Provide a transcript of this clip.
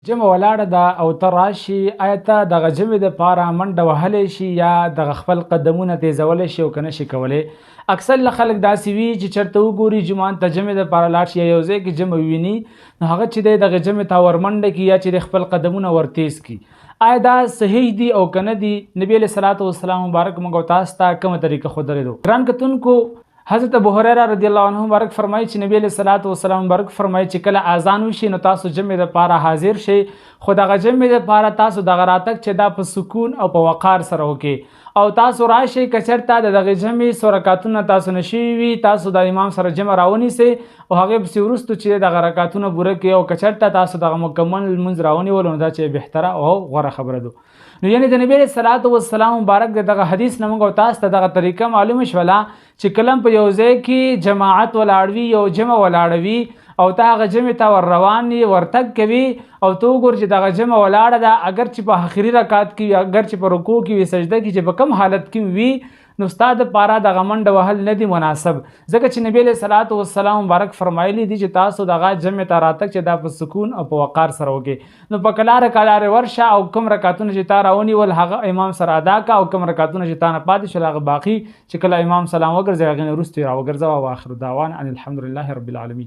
جمع ولاړه ده او ته راشي، آیا ته دغه جمعې دپاره منډه وهلی شي یا دغه خپل قدمونه تیزولی شي او که نه شي کولی؟ اکثر له خلک داسې وي چې چېرته وګوري جومات ته جمعې دپاره لاړ شي یا یو ځای کې جمع وویني، نو هغه چې دی دغه جمعې ته ورمنډه کړي یا چې د خپل قدمونه ورتیز کړي. آیا دا صحیح دي او که نه دي؟ نبي علیه صلات وسلام مبارک موږ او تاسو ته کومه طریقه ښودلې ده؟ ګران کتونکو، حضرت ابو هريره رضی الله عنه مبارک فرمایي چې نبی علیه صلات وسلام مبارک فرمایي چې کله اذان وشي نو تاسو جمعې دپاره حاضر شئ، خو دغه جمعې دپاره تاسو دغه راتګ چې دا په سکون او په وقار سره وکړئ او تاسو راشئ. که چېرته د دغې جمعې څو رکعتونه تاسو نه شوي وي، تاسو د امام سره جمع راونیسئ او هغې پسې وروستو چې دغه رکعتونه پوره کړئ، او که چېرته تاسو دغه مکمل لمونځ راونیولو نو دا چې بهتره او غوره خبره ده. نو یعنې د نبي علیه صلات وسلام مبارک د دغه حدیث نه موږ او تاسو ته دغه طریقه معلومه شوله چې کله په یو ځای کې جماعت ولاړ وي، یو جمع ولاړه وي او ته هغه جمعې ته ور روان یې، ورتګ کوي او ته وګورې چې دغه جمع ولاړه ده، اگر چې په آخري رکعت کې وي، اگر چې په رکوع کې وي، سجده کې چې په کوم حالت کې وي، نو ستا دپاره دغه منډه وهل نه دي مناسب، ځکه چې نبي علیه صلات وسلام مبارک فرمایلی دي چې تاسو دغه جمعې ته راتګ چې دا په سکون او په وقار سره وکړئ. نو په کلاره ورشه او کوم رکعتونه چې تا راونیول هغه امام سره ادا که، او کوم رکعتونه چې تا نه پاتې شول هغه باقي چې کله امام سلام وګرځوي هغې نه وروسته یې راوګرځوه. واخر دعوانا ان الحمدلله رب العالمین.